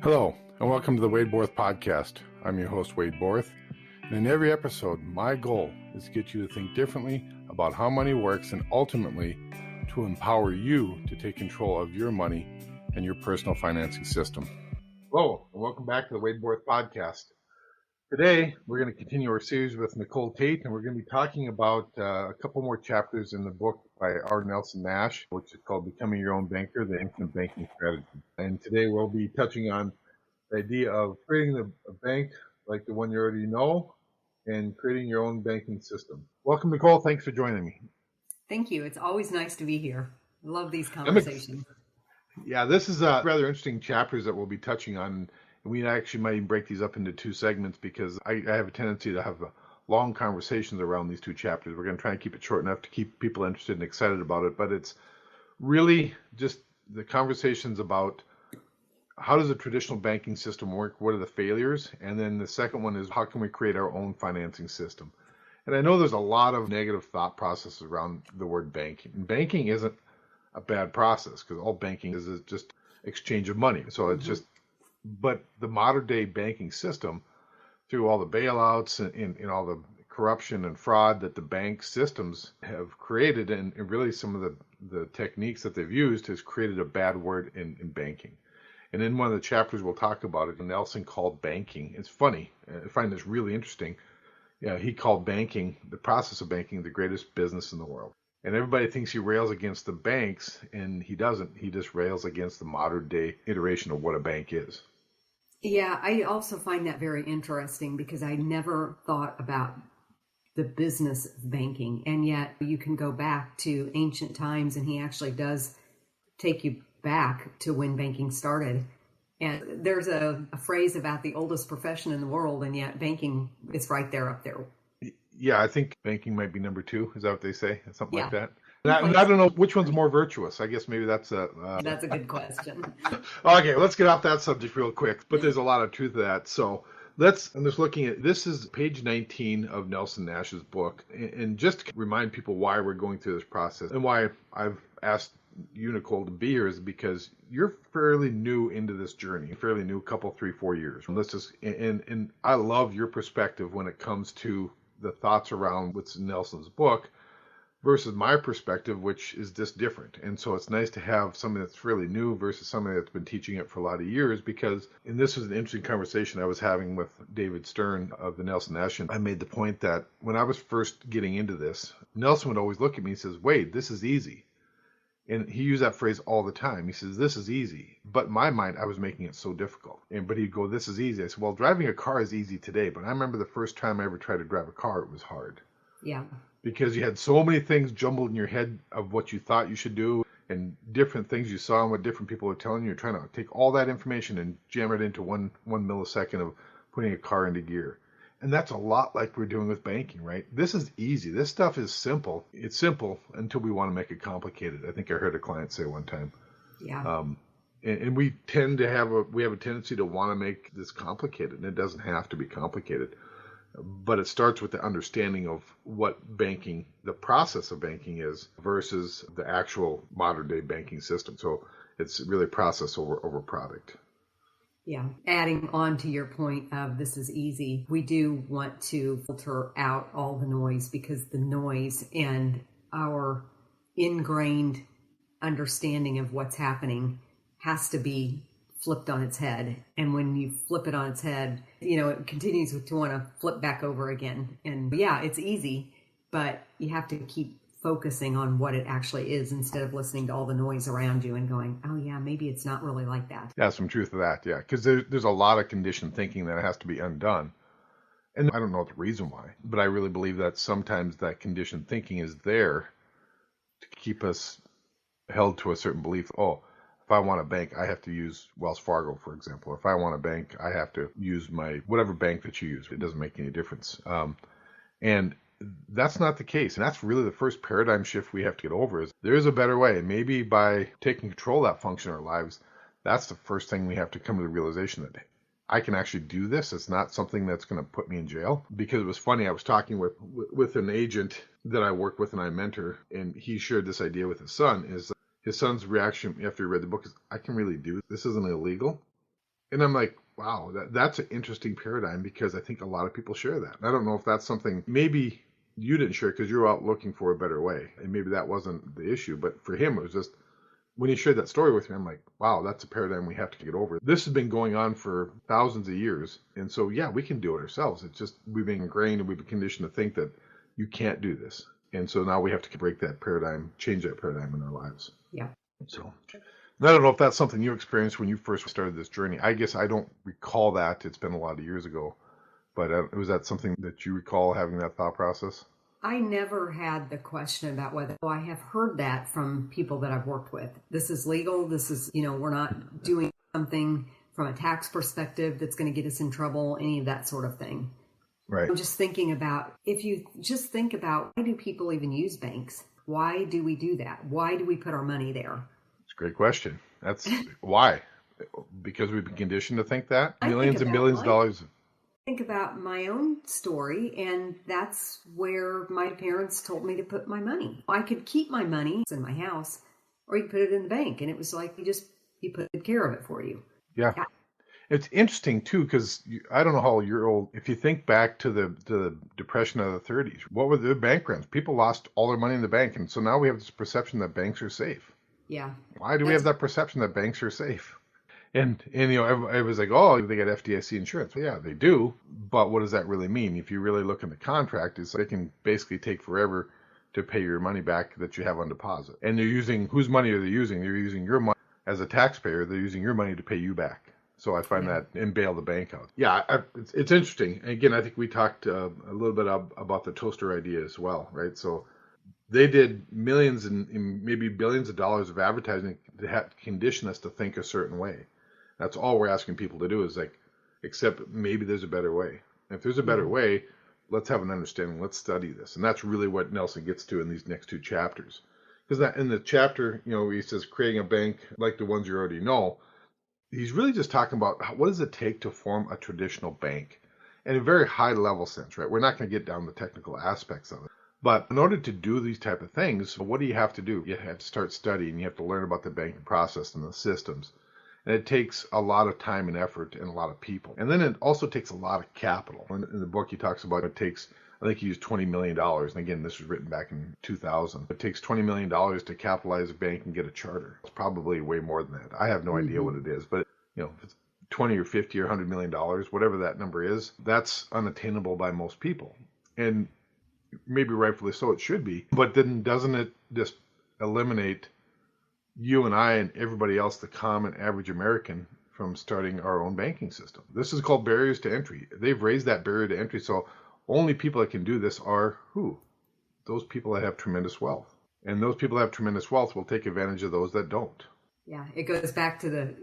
Hello, and welcome to the Wade Borth podcast. I'm your host, Wade Borth, and in every episode, my goal is to get you to think differently about how money works and ultimately to empower you to take control of your money and your personal financing system. Hello, and welcome back to the Wade Borth podcast. Today, we're going to continue our series with Nicole Tate, and we're going to be talking about a couple more chapters in the book by R. Nelson Nash, which is called Becoming Your Own Banker, the Infinite Banking Strategy. And today we'll be touching on the idea of creating a bank like the one you already know and creating your own banking system. Welcome, Nicole. Thanks for joining me. Thank you. It's always nice to be here. I love these conversations. Yeah, this is rather interesting chapters that we'll be touching on. We actually might even break these up into two segments because I have a tendency to have long conversations around these two chapters. We're going to try and keep it short enough to keep people interested and excited about it, but it's really just the conversations about how does a traditional banking system work, what are the failures, and then the second one is how can we create our own financing system. And I know there's a lot of negative thought processes around the word banking. And banking isn't a bad process because all banking is just exchange of money. So it's just, but the modern day banking system, through all the bailouts and all the corruption and fraud that the bank systems have created, and really some of the techniques that they've used has created a bad word in banking. And in one of the chapters we'll talk about it, Nelson called banking. It's funny. I find this really interesting. Yeah, he called banking, the process of banking, the greatest business in the world. And everybody thinks he rails against the banks, and he doesn't. He just rails against the modern day iteration of what a bank is. Yeah, I also find that very interesting because I never thought about the business of banking. And yet you can go back to ancient times, and he actually does take you back to when banking started. And there's a phrase about the oldest profession in the world, and yet banking is right there up there. Yeah, I think banking might be number 2. Is that what they say? Something like that. I don't know which one's more virtuous. I guess maybe that's That's a good question. Okay, let's get off that subject real quick. But there's a lot of truth to that. So I'm just looking at, this is page 19 of Nelson Nash's book. And just to remind people why we're going through this process and why I've asked you, Nicole, to be here is because you're fairly new into this journey, fairly new, couple, 3, 4 years. And I love your perspective when it comes to the thoughts around what's in Nelson's book versus my perspective, which is just different. And so it's nice to have somebody that's fairly new versus somebody that's been teaching it for a lot of years, because, and this was an interesting conversation I was having with David Stern of the Nelson Nash. I made the point that when I was first getting into this, Nelson would always look at me and says, Wade, this is easy. And he used that phrase all the time. He says, this is easy. But in my mind, I was making it so difficult. But he'd go, this is easy. I said, well, driving a car is easy today. But I remember the first time I ever tried to drive a car, it was hard. Yeah. Because you had so many things jumbled in your head of what you thought you should do and different things you saw and what different people were telling you. You're trying to take all that information and jam it into one millisecond of putting a car into gear. And that's a lot like we're doing with banking, right? This is easy. This stuff is simple. It's simple until we want to make it complicated. I think I heard a client say one time. Yeah. And we tend to have a tendency to want to make this complicated, and it doesn't have to be complicated. But it starts with the understanding of what banking, the process of banking is versus the actual modern day banking system. So it's really process over product. Yeah. Adding on to your point of this is easy, we do want to filter out all the noise, because the noise and our ingrained understanding of what's happening has to be flipped on its head. And when you flip it on its head, it continues to want to flip back over again. And yeah, it's easy, but you have to keep focusing on what it actually is instead of listening to all the noise around you and going, oh yeah, maybe it's not really like that. Yeah, some truth to that. Yeah, because there's a lot of conditioned thinking that has to be undone. And I don't know the reason why, but I really believe that sometimes that conditioned thinking is there to keep us held to a certain belief. Oh, if I want a bank, I have to use Wells Fargo, for example. If I want a bank, I have to use my whatever bank that you use. It doesn't make any difference. And that's not the case. And that's really the first paradigm shift we have to get over, is there is a better way. And maybe by taking control of that function in our lives, that's the first thing we have to come to the realization that I can actually do this. It's not something that's going to put me in jail. Because it was funny, I was talking with an agent that I work with and I mentor, and he shared this idea with his son. His son's reaction after he read the book is, I can really do this. This isn't illegal. And I'm like, wow, that's an interesting paradigm because I think a lot of people share that. And I don't know if that's something maybe you didn't share because you're out looking for a better way. And maybe that wasn't the issue. But for him, it was just when he shared that story with me, I'm like, wow, that's a paradigm we have to get over. This has been going on for thousands of years. And so, yeah, we can do it ourselves. It's just we've been ingrained and we've been conditioned to think that you can't do this. And so now we have to break that paradigm, change that paradigm in our lives. Yeah. So I don't know if that's something you experienced when you first started this journey. I guess I don't recall that. It's been a lot of years ago. But was that something that you recall having that thought process? I never had the question about whether I have heard that from people that I've worked with. This is legal. This is, we're not doing something from a tax perspective that's going to get us in trouble, any of that sort of thing. Right. I'm just thinking about, if you just think about, why do people even use banks? Why do we do that? Why do we put our money there? It's a great question. That's why. Because we've been conditioned to think that. Millions and millions of dollars. Think about my own story, and that's where my parents told me to put my money. I could keep my money in my house, or you could put it in the bank, and it was like he put care of it for you. Yeah. It's interesting too, because I don't know how you're old. If you think back to the Depression of the 30s, what were the bank runs? People lost all their money in the bank, and so now we have this perception that banks are safe. Yeah. Why do we have that perception that banks are safe? And I was like, oh, they got FDIC insurance. Well, yeah, they do. But what does that really mean? If you really look in the contract, is they can basically take forever to pay your money back that you have on deposit. And they're using, whose money are they using? They're using your money as a taxpayer. They're using your money to pay you back. So I find that and bail the bank out. Yeah, it's interesting. Again, I think we talked a little bit about the toaster idea as well, right? So they did millions and maybe billions of dollars of advertising to condition us to think a certain way. That's all we're asking people to do is accept maybe there's a better way. If there's a better way, let's have an understanding. Let's study this. And that's really what Nelson gets to in these next two chapters. Because that in the chapter, he says creating a bank like the ones you already know, he's really just talking about what does it take to form a traditional bank in a very high level sense, right? We're not going to get down the technical aspects of it. But in order to do these type of things, what do you have to do? You have to start studying. You have to learn about the banking process and the systems. And it takes a lot of time and effort and a lot of people. And then it also takes a lot of capital. In the book, he talks about it takes, I think he used $20 million. And again, this was written back in 2000. It takes $20 million to capitalize a bank and get a charter. It's probably way more than that. I have no idea what it is. But, if it's 20 or 50 or $100 million, whatever that number is, that's unattainable by most people. And maybe rightfully so, it should be. But then doesn't it just eliminate you and I and everybody else, the common average American, from starting our own banking system? This is called barriers to entry. They've raised that barrier to entry. So only people that can do this are who? Those people that have tremendous wealth. And those people that have tremendous wealth will take advantage of those that don't. Yeah, it goes back to the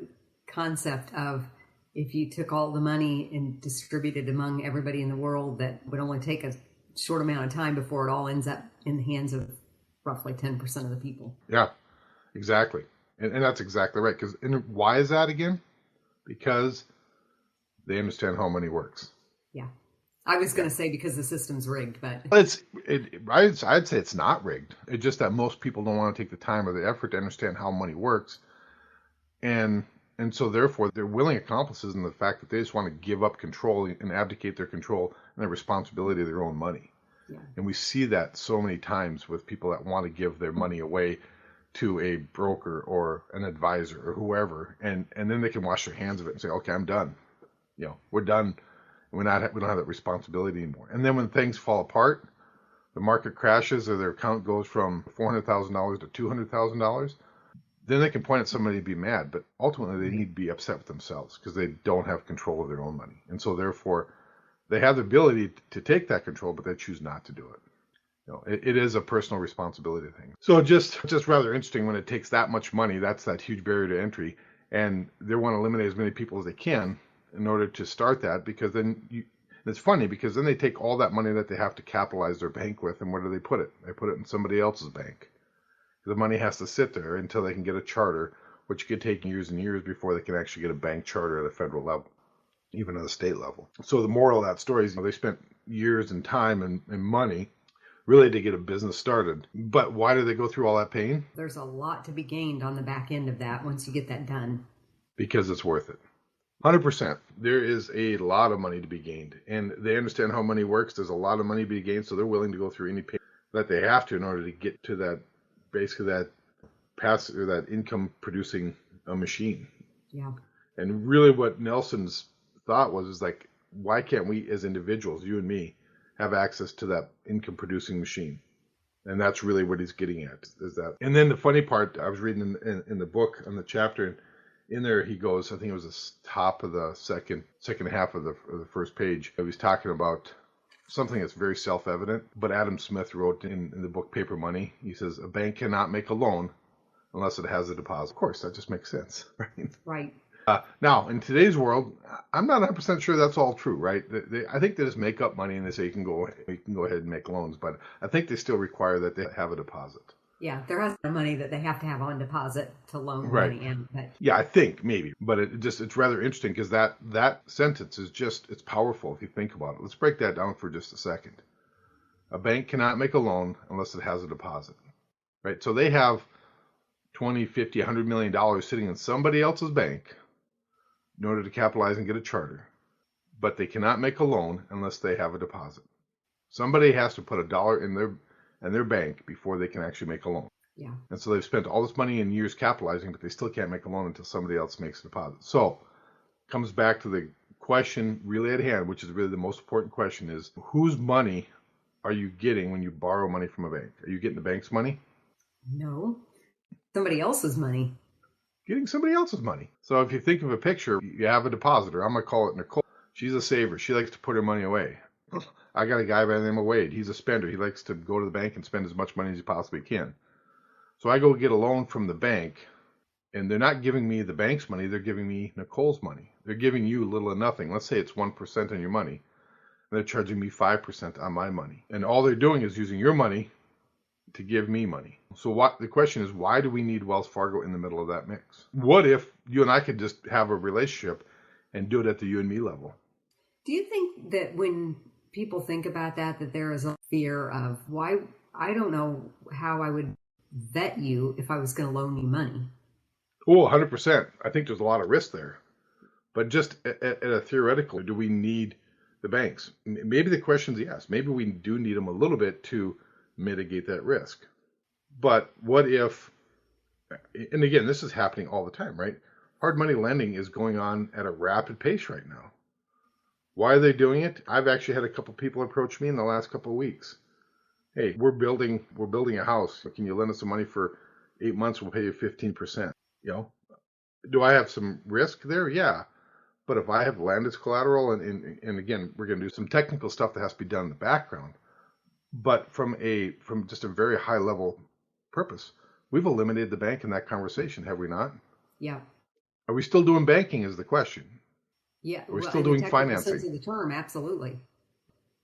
concept of if you took all the money and distributed among everybody in the world, that would only take a short amount of time before it all ends up in the hands of roughly 10% of the people. Yeah. Exactly. And that's exactly right. And why is that again? Because they understand how money works. Yeah. I was going to say because the system's rigged, but I'd say it's not rigged. It's just that most people don't want to take the time or the effort to understand how money works. And so therefore they're willing accomplices in the fact that they just want to give up control and abdicate their control and their responsibility of their own money. Yeah. And we see that so many times with people that want to give their money away to a broker or an advisor or whoever, and then they can wash their hands of it and say, okay, I'm done. We're done. We don't have that responsibility anymore. And then when things fall apart, the market crashes or their account goes from $400,000 to $200,000, then they can point at somebody and be mad. But ultimately, they need to be upset with themselves because they don't have control of their own money. And so therefore, they have the ability to take that control, but they choose not to do it. It is a personal responsibility thing. So just rather interesting when it takes that much money, that's that huge barrier to entry, and they want to eliminate as many people as they can in order to start that, because then it's funny because then they take all that money that they have to capitalize their bank with, and where do they put it? They put it in somebody else's bank. The money has to sit there until they can get a charter, which could take years and years before they can actually get a bank charter at a federal level, even at a state level. So the moral of that story is they spent years and time and money really to get a business started. But why do they go through all that pain? There's a lot to be gained on the back end of that once you get that done. Because it's worth it. 100%. There is a lot of money to be gained, and they understand how money works. There's a lot of money to be gained, so they're willing to go through any pain that they have to in order to get to that, basically that passive or that income producing a machine. Yeah. And really, what Nelson's thought was is like, why can't we as individuals, you and me, have access to that income producing machine? And that's really what he's getting at, is that. And then the funny part, I was reading in the book on the chapter. In there, he goes, I think it was the top of the second half of the first page. He was talking about something that's very self-evident, but Adam Smith wrote in the book Paper Money. He says, a bank cannot make a loan unless it has a deposit. Of course, that just makes sense, right? Right. Now, in today's world, I'm not 100% sure that's all true, right? I think they just make up money and they say you can go ahead and make loans, but I think they still require that they have a deposit. Yeah, there has no money that they have to have on deposit to loan Right. money in. But yeah, I think maybe, but it's rather interesting because that sentence is just, it's powerful if you think about it. Let's break that down for just a second. A bank cannot make a loan unless it has a deposit, right? So they have 20, 50, $100 million sitting in somebody else's bank in order to capitalize and get a charter, but they cannot make a loan unless they have a deposit. Somebody has to put $1 in their bank before they can actually make a loan. yeah, And so they've spent all this money in years capitalizing, but they still can't make a loan until somebody else makes a deposit. So comes back to the question really at hand, which is really the most important question, is whose money are you getting when you borrow money from a bank? Are you getting the bank's money? no, somebody else's money. Getting somebody else's money. So if you think of a picture, you have a depositor. I'm going to call it Nicole. She's a saver. She likes to put her money away. I got a guy by the name of Wade. He's a spender. He likes to go to the bank and spend as much money as he possibly can. So I go get a loan from the bank, and they're not giving me the bank's money. They're giving me Nicole's money. They're giving you little or nothing. Let's say it's 1% on your money. And they're charging me 5% on my money. And all they're doing is using your money to give me money. So the question is, why do we need Wells Fargo in the middle of that mix? What if you and I could just have a relationship and do it at the you and me level? Do you think that when people think about that there is a fear of, why, I don't know how I would vet you if I was going to loan you money? Oh, 100%. I think there's a lot of risk there. But just at a theoretical, do we need the banks? Maybe the question is yes. Maybe we do need them a little bit to mitigate that risk. But what if, and again, this is happening all the time, right? Hard money lending is going on at a rapid pace right now. Why are they doing it? I've actually had a couple people approach me in the last couple of weeks. Hey, we're building a house. Can you lend us some money for 8 months? We'll pay you 15%. You know, do I have some risk there? Yeah. But if I have land as collateral, and again, we're going to do some technical stuff that has to be done in the background. But from just a very high level purpose, we've eliminated the bank in that conversation, have we not? Yeah. Are we still doing banking is the question. Yeah. Are we still doing financing? Sense of the term, absolutely.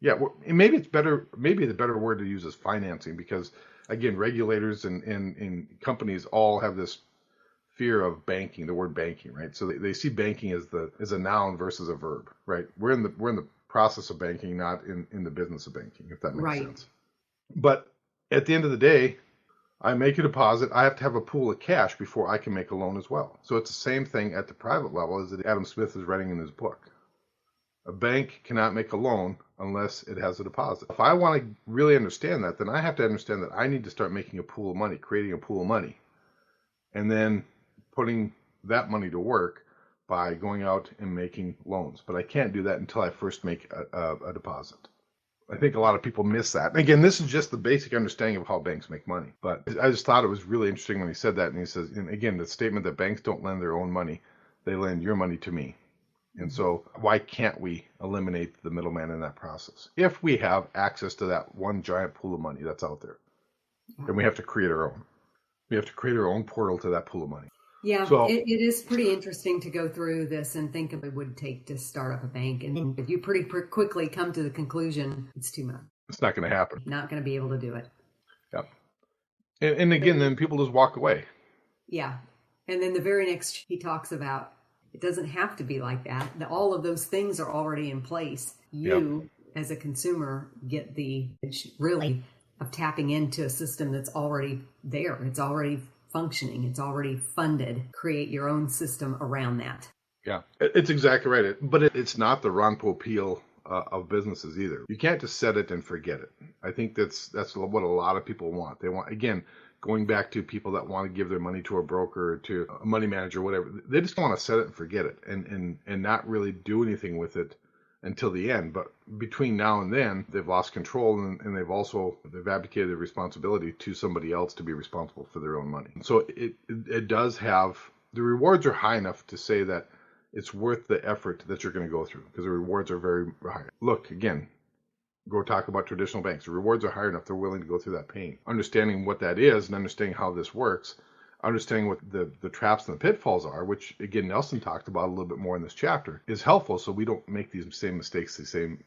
Yeah, well, and maybe it's better. Maybe the better word to use is financing, because again, regulators and companies all have this fear of banking, the word banking, right? So they see banking as a noun versus a verb, right? We're in the process of banking, not in the business of banking, if that makes sense. But at the end of the day, I make a deposit. I have to have a pool of cash before I can make a loan as well. So it's the same thing at the private level as that Adam Smith is writing in his book. A bank cannot make a loan unless it has a deposit. If I want to really understand that, then I have to understand that I need to start making a pool of money, creating a pool of money, and then putting that money to work by going out and making loans. But I can't do that until I first make a deposit. I think a lot of people miss that. And again, this is just the basic understanding of how banks make money. But I just thought it was really interesting when he said that. And he says, and again, the statement that banks don't lend their own money, they lend your money to me. And so why can't we eliminate the middleman in that process? If we have access to that one giant pool of money that's out there, then we have to create our own. We have to create our own portal to that pool of money. Yeah, so, it is pretty interesting to go through this and think of what it would take to start up a bank. And if you pretty quickly come to the conclusion, it's too much. It's not going to happen. Not going to be able to do it. Yep. And again, then people just walk away. Yeah. And then the very next, he talks about, it doesn't have to be like that. All of those things are already in place. You, as a consumer, get the really of tapping into a system that's already there. It's already functioning. It's already funded. Create your own system around that. Yeah, it's exactly right. But it's not the Ron Popeil of businesses either. You can't just set it and forget it. I think that's what a lot of people want. They want, again, going back to people that want to give their money to a broker or to a money manager, whatever. They just want to set it and forget it and not really do anything with it until the end. But between now and then, they've lost control and they've abdicated their responsibility to somebody else to be responsible for their own money. So it does have, the rewards are high enough to say that it's worth the effort that you're going to go through because the rewards are very high. Look, again, go talk about traditional banks. The rewards are high enough they're willing to go through that pain. Understanding what that is and understanding how this works, understanding what the traps and the pitfalls are, which, again, Nelson talked about a little bit more in this chapter, is helpful so we don't make these same mistakes, these same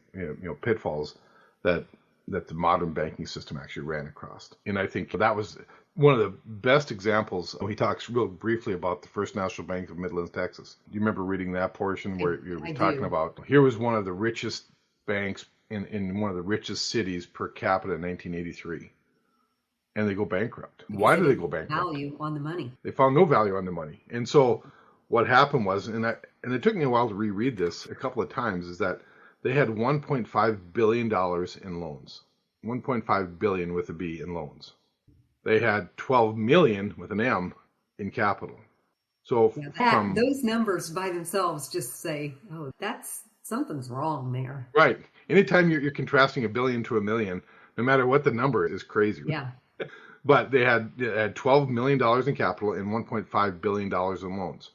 pitfalls that the modern banking system actually ran across. And I think that was one of the best examples. He talks real briefly about the First National Bank of Midlands, Texas. Do you remember reading that portion where you were talking about, here was one of the richest banks in one of the richest cities per capita in 1983, and they go bankrupt. Why do they go bankrupt? Value on the money. They found no value on the money. And so what happened was, and it took me a while to reread this a couple of times, is that they had $1.5 billion in loans. 1.5 billion with a B in loans. They had 12 million with an M in capital. So those numbers by themselves just say, oh, something's wrong there. Right. Anytime you're contrasting a billion to a million, no matter what the number is crazy. Yeah. But they had $12 million in capital and $1.5 billion in loans,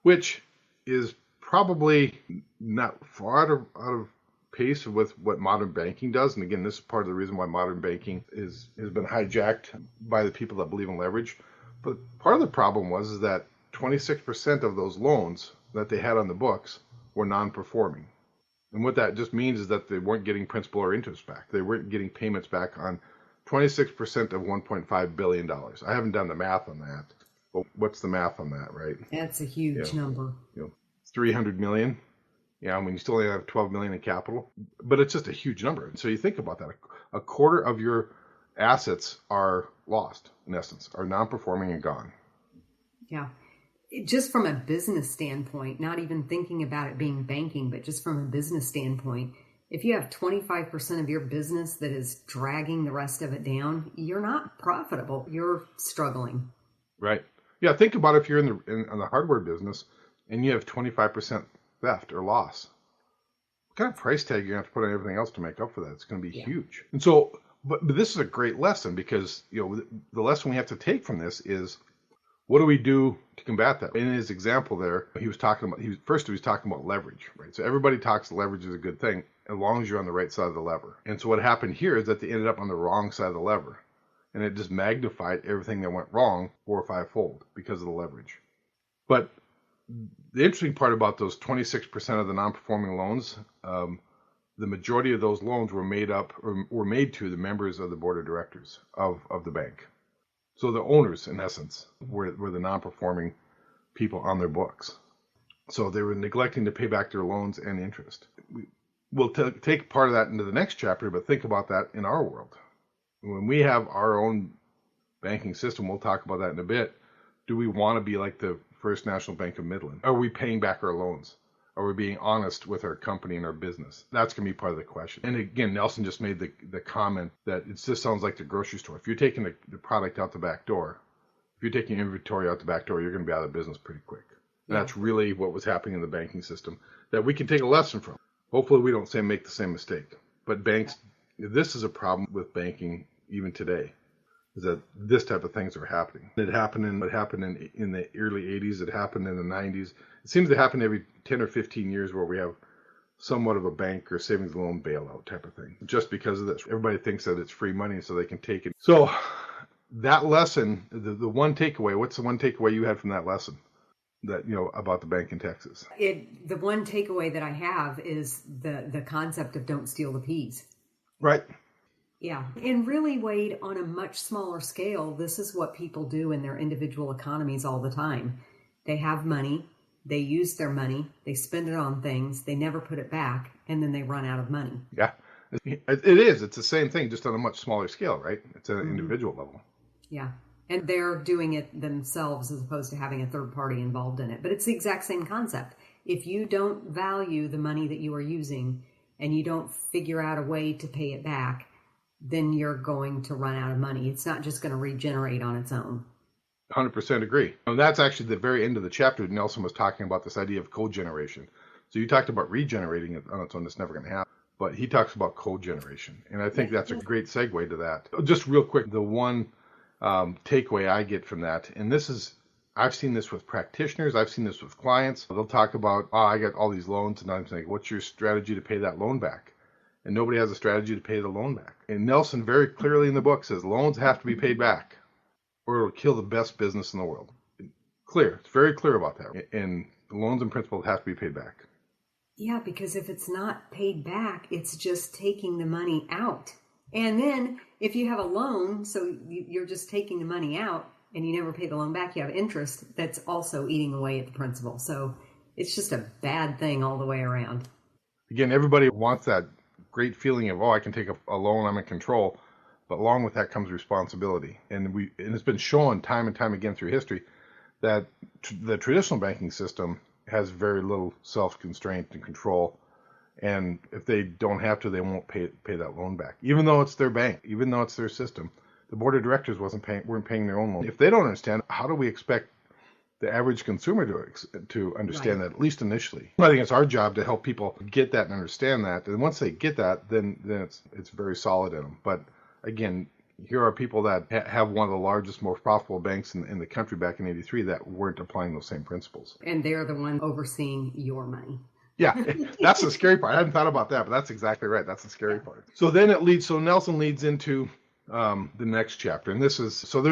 which is probably not far out of pace with what modern banking does. And again, this is part of the reason why modern banking has been hijacked by the people that believe in leverage. But part of the problem is that 26% of those loans that they had on the books were non-performing. And what that just means is that they weren't getting principal or interest back. They weren't getting payments back on 26% of $1.5 billion. I haven't done the math on that. But what's the math on that, right? That's a huge number. 300 million. Yeah, I mean, you still only have 12 million in capital, but it's just a huge number. And so you think about that. A quarter of your assets are lost, in essence, are non-performing and gone. Yeah. Just from a business standpoint, not even thinking about it being banking, but just from a business standpoint, if you have 25% of your business that is dragging the rest of it down, you're not profitable. You're struggling. Right. Yeah, think about if you're in the hardware business and you have 25% theft or loss. What kind of price tag you're going to have to put on everything else to make up for that? It's going to be huge. And so, but this is a great lesson because, the lesson we have to take from this is, what do we do to combat that? In his example there, he was talking about leverage, right? So everybody talks leverage is a good thing as long as you're on the right side of the lever. And so what happened here is that they ended up on the wrong side of the lever. And it just magnified everything that went wrong 4 or 5-fold because of the leverage. But the interesting part about those 26% of the non-performing loans, the majority of those loans were made to the members of the board of directors of the bank. So the owners, in essence, were the non-performing people on their books. So they were neglecting to pay back their loans and interest. We'll take part of that into the next chapter, but think about that in our world. When we have our own banking system, we'll talk about that in a bit. Do we want to be like the First National Bank of Midland? Are we paying back our loans? Are we being honest with our company and our business? That's going to be part of the question. And again, Nelson just made the comment that it just sounds like the grocery store. If you're taking the product out the back door, if you're taking inventory out the back door, you're going to be out of business pretty quick. And that's really what was happening in the banking system that we can take a lesson from. Hopefully we don't make the same mistake. But banks, this is a problem with banking even today, is that this type of things are happening. It happened in the early 80s. It happened in the 90s. It seems to happen every 10 or 15 years where we have somewhat of a bank or savings loan bailout type of thing. Just because of this, everybody thinks that it's free money so they can take it. So that lesson, the one takeaway, what's the one takeaway you had from that lesson that, about the bank in Texas? The one takeaway that I have is the concept of don't steal the peas. Right. Yeah. And really, Wade, on a much smaller scale, this is what people do in their individual economies all the time. They have money, they use their money, they spend it on things, they never put it back, and then they run out of money. Yeah, it is. It's the same thing, just on a much smaller scale, right? It's at an individual level. Yeah. And they're doing it themselves as opposed to having a third party involved in it. But it's the exact same concept. if you don't value the money that you are using and you don't figure out a way to pay it back, then you're going to run out of money. It's not just going to regenerate on its own. 100% agree. And that's actually the very end of the chapter. Nelson was talking about this idea of cogeneration. So you talked about regenerating it on its own. It's never going to happen. But he talks about cogeneration. And I think that's a great segue to that. Just real quick, the one takeaway I get from that, and this is, I've seen this with practitioners. I've seen this with clients. They'll talk about, I got all these loans. And I'm saying, what's your strategy to pay that loan back? And nobody has a strategy to pay the loan back. And Nelson very clearly in the book says loans have to be paid back, or it'll kill the best business in the world. Clear. It's very clear about that. And the loans and principal have to be paid back. Yeah, because if it's not paid back, it's just taking the money out. And then if you have a loan, so you're just taking the money out and you never pay the loan back, you have interest that's also eating away at the principal. So it's just a bad thing all the way around. Again, everybody wants that great feeling of, I can take a loan, I'm in control. But along with that comes responsibility. And it's been shown time and time again through history that the traditional banking system has very little self-constraint and control. And if they don't have to, they won't pay that loan back. Even though it's their bank, even though it's their system, the board of directors weren't paying their own loan. If they don't understand, how do we expect the average consumer to understand that, at least initially? I think it's our job to help people get that and understand that. And once they get that, then it's very solid in them. But again, here are people that have one of the largest, most profitable banks in the country back in '83 that weren't applying those same principles. And they're the one overseeing your money. Yeah, that's the scary part. I hadn't thought about that, but that's exactly right. That's the scary part. So Nelson leads into the next chapter. And there's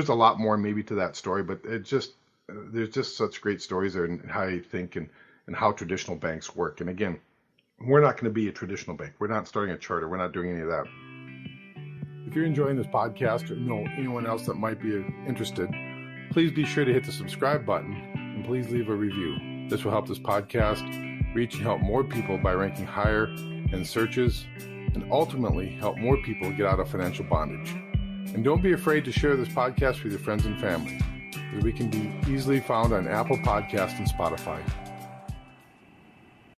a lot more maybe to that story, but there's just such great stories there and how you think and how traditional banks work. And again, we're not going to be a traditional bank. We're not starting a charter. We're not doing any of that. If you're enjoying this podcast or know anyone else that might be interested, please be sure to hit the subscribe button and please leave a review. This will help this podcast reach and help more people by ranking higher in searches and ultimately help more people get out of financial bondage. And don't be afraid to share this podcast with your friends and family, as we can be easily found on Apple Podcasts and Spotify.